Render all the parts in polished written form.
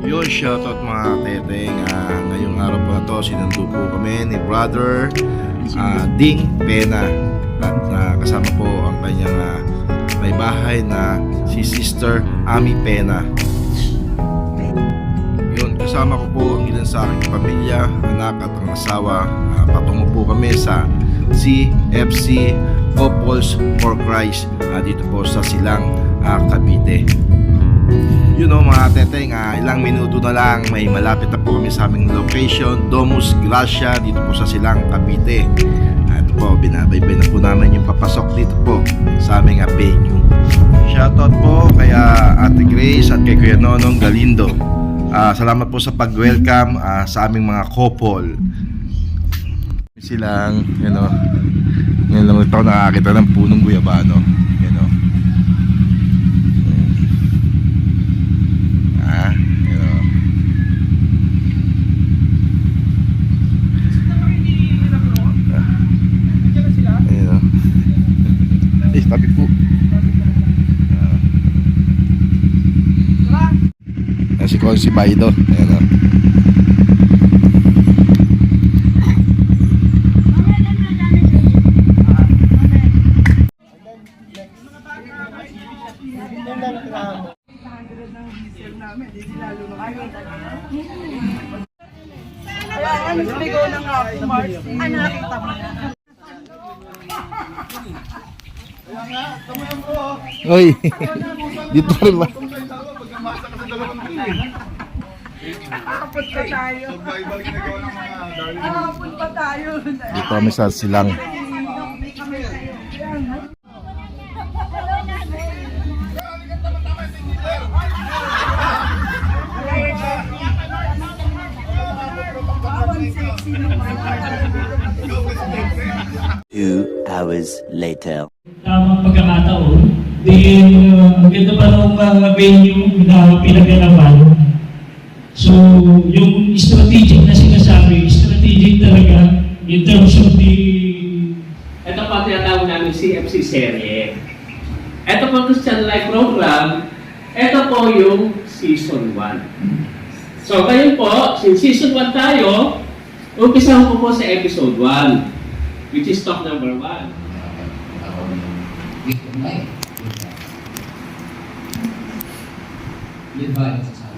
Yun, shoutout mga teteng. Ngayong araw po na to, sinundo po kami ni Brother Ding Pena. At kasama po ang kanyang may bahay na si Sister Ami Pena. Yun, kasama ko po ang ilan sa aking pamilya, anak at ang asawa. Patungo po kami sa CFC Couples for Christ dito po sa Silang, Cavite. Yun o mga teteng, ilang minuto na lang may malapit na po kami sa aming location, Domus Gracia, dito po sa Silang, Cavite. Ito po, binabaybay na po namin yung papasok dito po sa aming venue. Shoutout po kay Ate Grace at kay Kuya Nonong Galindo. Salamat po sa pag-welcome sa aming mga couple. Silang, ngayon lang ito nakakita ng punong guyabano. Tabi po. Si Consi Baido. Ayan o. Ano sigaw ng ako, Mars? Ano nakita mo? Oy, dito rin ba? Kapot pa tayo. Kapot pa tayo. Dito kami sa Silang. Two hours later. Tamang pagkakataon. Then, ang ganda pa ng mga venue na pinagalaman. So, yung strategic na sinasabi, strategic talaga in terms of the... Ito po tinatawag namin CFC serye. Ito po Christian Life Program. Ito po yung Season 1. So, ngayon po, since Season 1 tayo, umpisahan ko po sa Episode 1, which is talk number 1.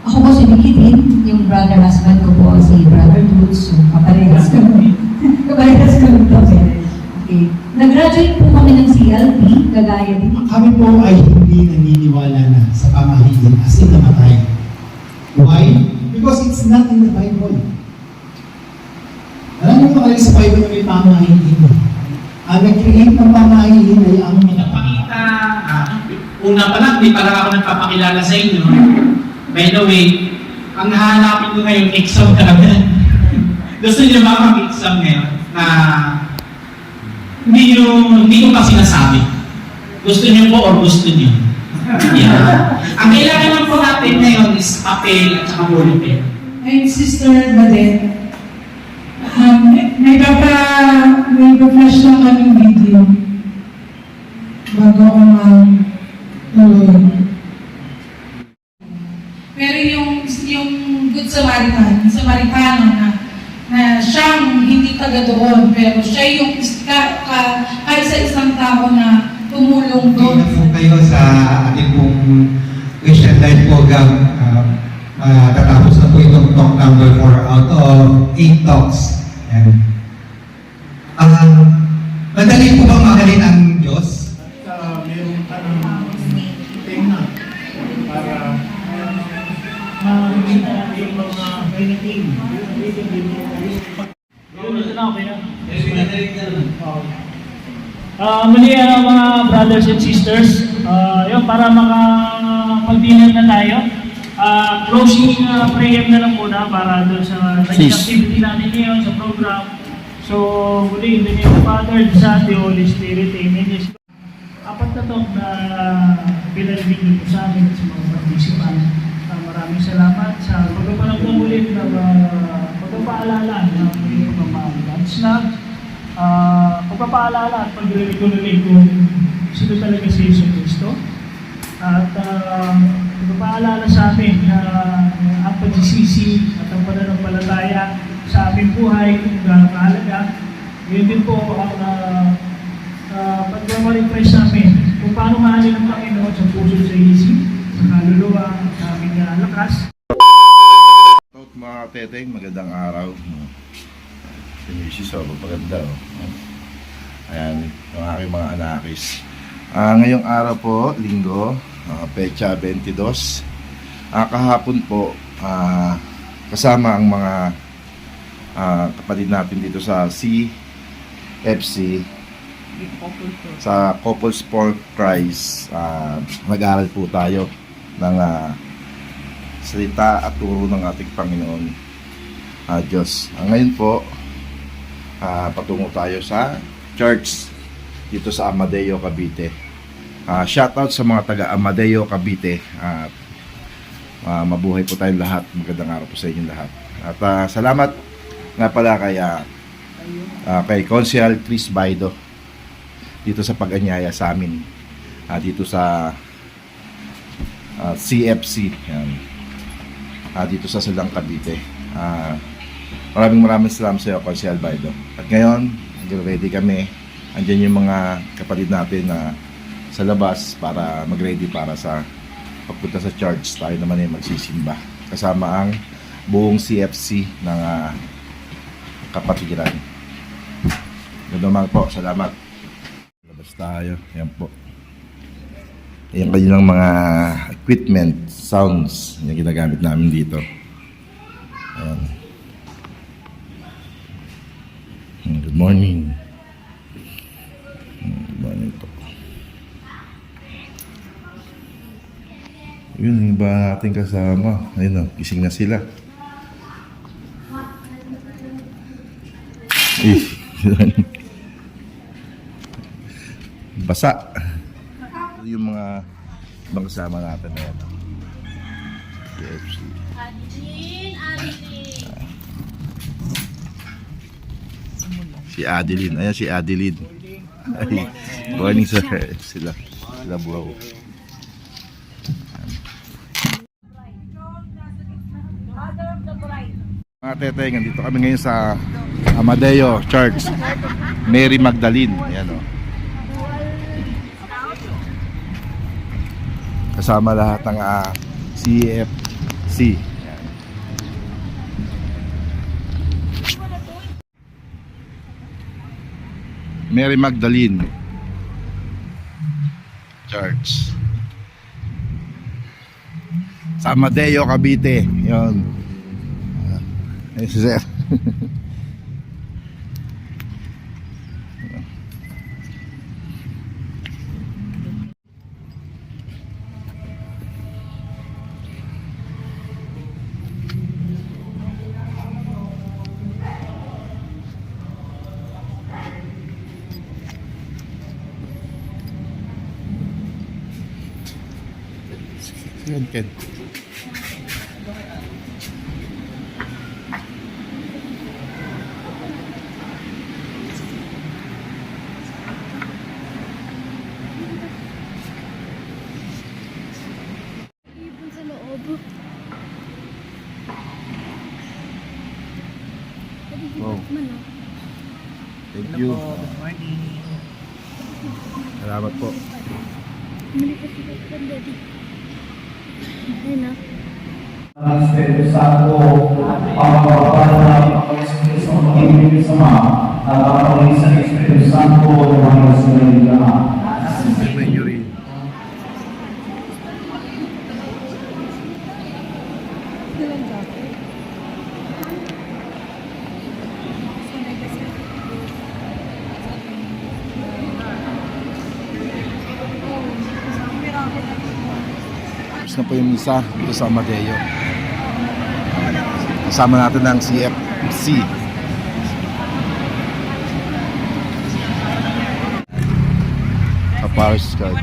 Ako po si Vicky Din, yung brother husband ko po si Brother Dutz, yung kaparehas kami. Kaparehas kami po. Okay. Nag-graduate po kami ng CLP, kagaya din. Kami po ay hindi naniniwala na sa pamahiin as in namatay. Why? Because it's not in the Bible. Alam mo ba kayo sa Bible na may pamahiin? Ang nag-create ng pamahiin ay ang pinapakita. Una pa lang, di pa lang ako nagpapakilala sa inyo. By the way, ang hahanapin ko ngayon, exam talaga. Gusto niyo ba mag-exam ngayon? Na hindi ko pa sinasabi. Gusto niyo po or gusto niyo? Yeah. Ang kailangan lang po natin ngayon is papel at saka ballpen. And Sister Badet, may pa-flash lang kaming video bago ako pero yung Good Samaritano na siyang hindi taga doon, pero siya yung kahit sa isang tao na tumulong doon. Hindi na po kayo sa ating pong Christian Life Program. Tatapos na po itong talk number 4 out of 8 talks. Madali po bang mahalin ang Diyos? meron ka ng tema para makikita yung mga anything. Ito na, okay na. Muli mga brothers and sisters, yun, para makapag-dinner na tayo. Closing prayer na lang muna para doon sa naging activity natin ngayon sa program. So, muli, in the name of the Father, the Son, the Holy Spirit, Amen. Yes. Apat na talk na pinalibig po sa amin sa mga participant. Maraming salamat sa pagpapalang ulit na pagpapaalala ng mga God's love, pagpapaalala at pag-recognize kung sino talaga si Jesus Cristo. At pagpapaalala sa amin na ang buhay, kung gaano kahalaga. Yun din po ang pag-refresh namin kung paano mahalin ng Panginoon sa puso, sa isip, sa kaluluwa, sa aming lakas. Out mga teteng, magandang araw. Si Mrs. Maganda. Ayan, yung aking mga anakis. Ngayong araw po, linggo, pecha 22. Kahapon po, kasama ang mga kapatid natin dito sa CFC, sa Couples for Christ. Nag-aaral po tayo ng salita at turo ng ating Panginoon Diyos. Ngayon po, patungo tayo sa church dito sa Amadeo, Cavite. Shoutout sa mga taga Amadeo, Cavite. Mabuhay po tayong lahat. Magandang araw po sa inyong lahat. At salamat nga pala kay Consial Chris Baido dito sa pag-anyaya sa amin dito sa CFC. Yan. Dito sa Silang, Cavite. Maraming salamat sa iyo, Consial Baido. At ngayon, ready kami. Andiyan yung mga kapatid natin na sa labas para mag-ready para sa pagpunta sa church. Tayo naman ay magsisimba kasama ang buong CFC ng kapatiran. Good naman po, salamat. Labas tayo, yan po. Yung kanilang mga equipment, sounds, yung ginagamit namin dito. Ayan. Good morning. Good morning po. Yun, yung iba natin kasama. Ayun o, gising na sila. Basa. Yung mga ibang kasama natin na yan. Si Adeline. Ayan si Adeline. Ay, morning sir. Sila bro. Mga teteng, nandito kami ngayon sa Amadeo Church, Mary Magdalene. Ayan o. Kasama lahat ng CFC. Ayan. Mary Magdalene Church sa Amadeo, Cavite. Yun. Sir. Ken. Ibon sa loob. Wow. Thank you. Good morning. Salamat po. Malipat si Kapitán Daddy. Ayun na. Ang Espiritu Santo, ang pagpapala ng Espiritu Santo, ang ibig sama, at ang pagpapalis ng Espiritu Santo, ang sa mga lahat. Thank you rin. Tapos na po yung misa dito sa Amadeo. Kasama natin ng CFC. Paris card.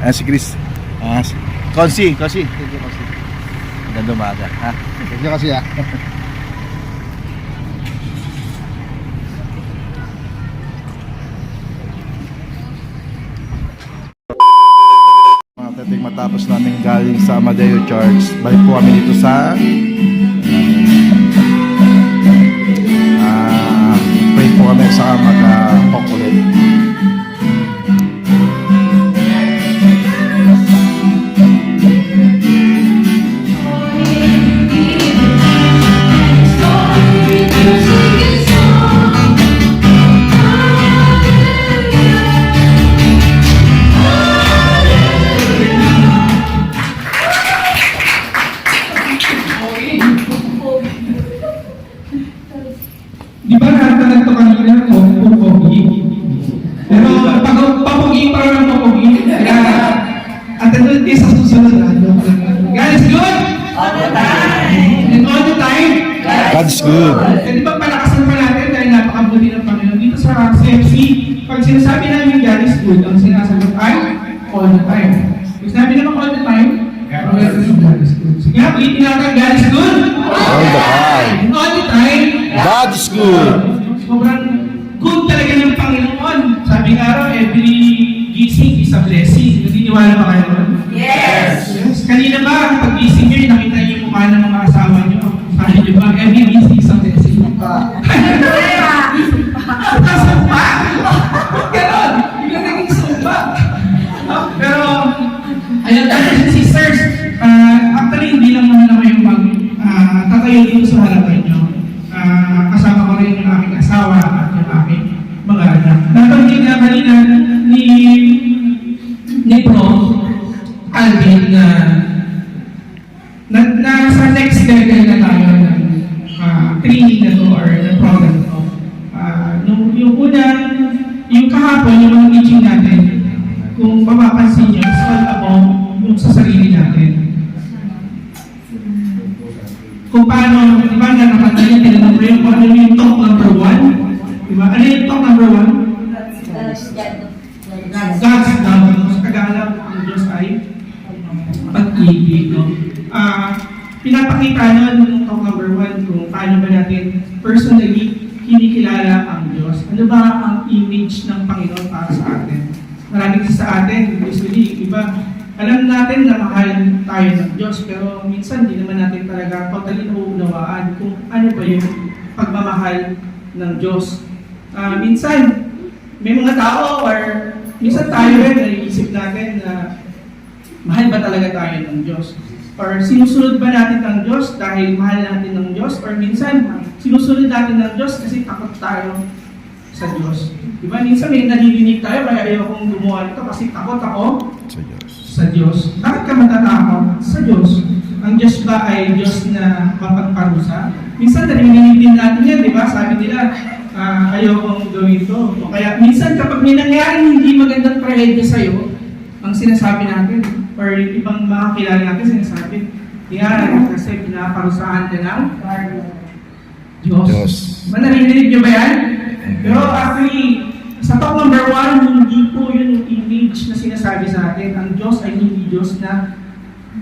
Ayan si Chris. Consi. Thank you, Consi. Ganda umaga. Thank you, Consi. Mga ating matapos namin galing sa Amadeo Church, balik po kami dito sa pray po kami sa mag-talk ulit. Di ba natatanong to kanina kung pupogi? Pero pag papogi pa rin ang papogi. Kaya, at ano din sa susunod na. Guys, good? All the time! And all the time? God's good. Eh di ba palakasan pa natin dahil napakabuti ng Panginoon. Dito sa CFC, pag sinasabi namin God is good, ang sinasagot ay all the time. Pag sinabi naman all the time, God is good. Sige nga, ulitin natin, God is good? All the time. And all the time? God is good. Sobrang good talaga ng Panginoon. Sabi nga raw, every gising is a blessing. Naniniwala ba kayo doon? Yes! Kanina ba, pag gising nyo, nakita niyo yung mukha ng mga asawa nyo. Sabi nyo ba, every gising is a blessing. Sumpa! Ganon! Biglang naging sumpa. Pero, ayun, sisters, actually, hindi lang naman ako yung tatayo dito sa harapan nyo. Kasama ko rin yung aking asawa at yung aking mga anak. Nabanggit na kanina ni Prof. Alvin na nasa next level na tayo ng training na to or ng program na to. Yung una, yung kahapon, yung mga teaching natin, kung mapapansin nyo, it's all about yung sa sarili natin. Kung paano, di ba na nakatali, tinanong ko yung kung ano yung talk number 1? Di ba? Ano yung talk number 1? God's love. Sa Tagalog, ang Diyos ay pag-ibig. No? Pinapakita nun yung talk number 1 kung paano ba natin personally kinikilala ang Diyos. Ano ba ang image ng Panginoon para sa atin? Maraming sa atin, usually, iba, alam natin na mahal tayo ng Diyos, pero minsan hindi naman natin talaga totally nauunawaan kung ano ba yung pagmamahal ng Diyos. Minsan, may mga tao or minsan tayo rin naiisip natin na mahal ba talaga tayo ng Diyos? Or sinusunod ba natin ng Diyos dahil mahal natin ng Diyos? Or minsan, sinusunod natin ng Diyos kasi takot tayo sa Diyos. Diba? Minsan may nadidinig tayo, kaya ayokong gumawa nito kasi takot ako sa Diyos. Bakit ka matatakot sa Diyos? Ang Diyos ba ay Diyos na mapagparusa? Minsan narinig din natin yan, di ba? Sabi nila, ayokong gawin ito. O kaya minsan kapag may nangyaring hindi magandang trahedya sa'yo, ang sinasabi natin, or ibang mga kilala natin sinasabi, yan, kasi pinaparusahan ka ng Diyos. Narinig nyo ba yan? Pero actually, sa talk number 1, hindi po yun yung image na sinasabi sa atin. Ang Diyos ay hindi Diyos na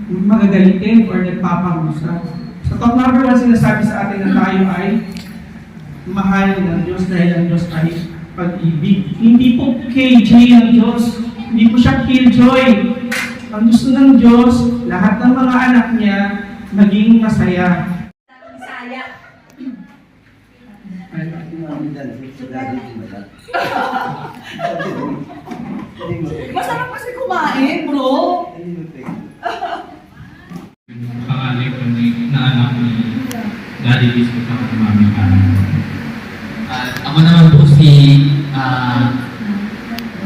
magagalitin or nagpaparusa. Sa talk number 1, sinasabi sa atin na tayo ay mahal ng Diyos dahil ang Diyos ay pag-ibig. Hindi po KJ ang Diyos. Hindi po siya killjoy. Ang gusto ng Diyos, lahat ng mga anak niya maging masaya. Masarap kasi kumain, bro. Pangalan ko na anak ni Daddy Liz ko sa Mami Karen. Ako naman po si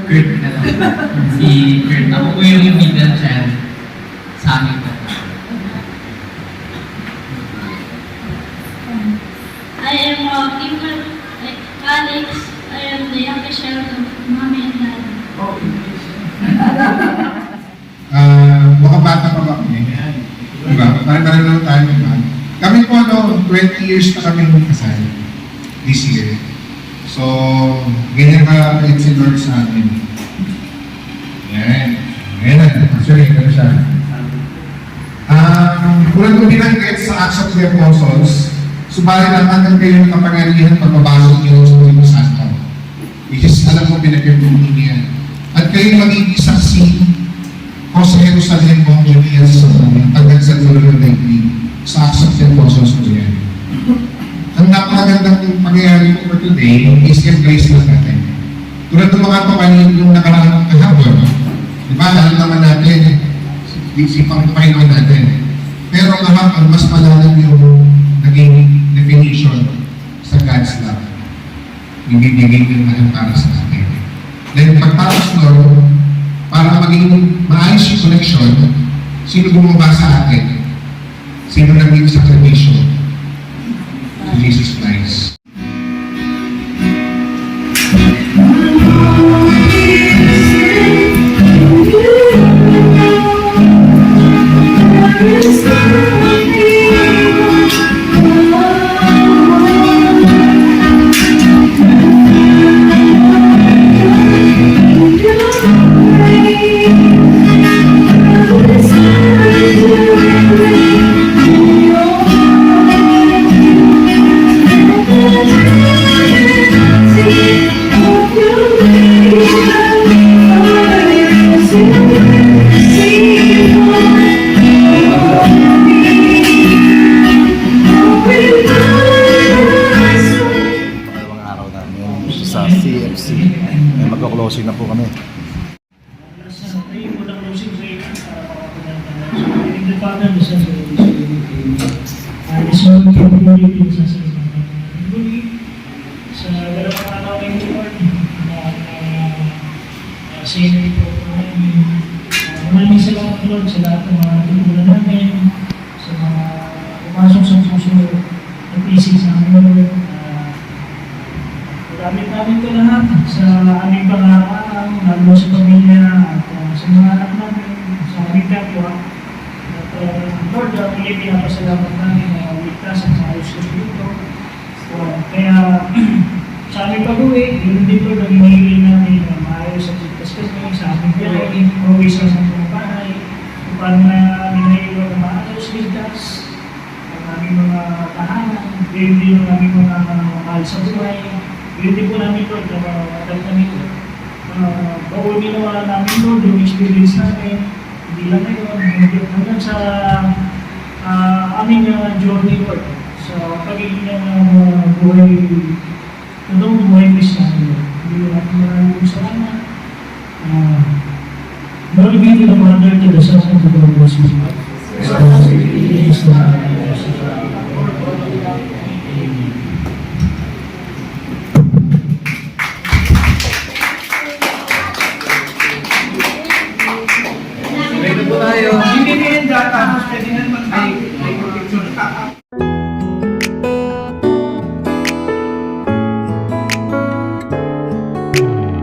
Kurt na lang. Si Kurt. Ako po yung middle child sa amin po. I am Alex. I am the youngest child of mommy and daddy. Mukhang bata pa ba kami? Diba? Parang lang tayo naman. Kami po, 20 years na kami kasal this year. So, ganyan ka-bait si Lord sa atin. Yan. Ganyan. Actually, gano'n siya. Unang ko binanggit sa Acts of the Apostles, subalit ang hanggang kayo ng kapangyarihan pagpabasok niyo sa Espiritu Santo. Which is, alam ko, pinag-ibig niya. At kayo magiging saksi ko sa Jerusalem Jerusalem mo ang Elias tagal sa dulo ng daigdig. Sa Acts of the Apostles po yan. Ang napakagandang pangyayari po for today is embrace lang natin. Tulad ng mga tumanin yung nakaraang kahapon. Diba? Alam naman natin, isipang Panginoon natin. Pero kahapon, mas malalim yung naging definition sa God's love. Yung bibigay ng mahal para sa atin. Then pagtapos nun, para maging maayos yung connection, sino bumaba sa atin? Sino naging sakripisyo? Si Jesus Christ. Pangalawang araw namin sa CFC. Magka-closing na po kami. Sa dalawang araw ng Lord, senior po namin. Maraming salamat Lord sa lahat ng mga tutulan namin, sa mga pumasok sa puso at isip sa amin Lord. Maraming namin ito lahat sa aming pangaraw, lalo sa pamilya at sa mga anak namin, sa aming kapwa. At Lord, muli pinapasalamat namin na ligtas at maayos ko dito. Kaya sa aming pag-uwi, yun din po nag-iniili namin na maayos at ligtas kami sa aming biyahe, uwi sa mga bahay, kung paano na naiiwan na maayos, ligtas, ang aming mga tahanan, yun din ang aming mga mahal sa buhay. Yun din po namin Lord, na matal kami Lord. Bawal ginawa namin Lord, yung experience namin, hindi lang ngayon, hanggang sa aming journey Lord, sa pagiging buhay, totoong buhay Kristiyan Lord. Hindi natin maraming salamat. Glory be to the Father, to the Son, and to the Holy Spirit.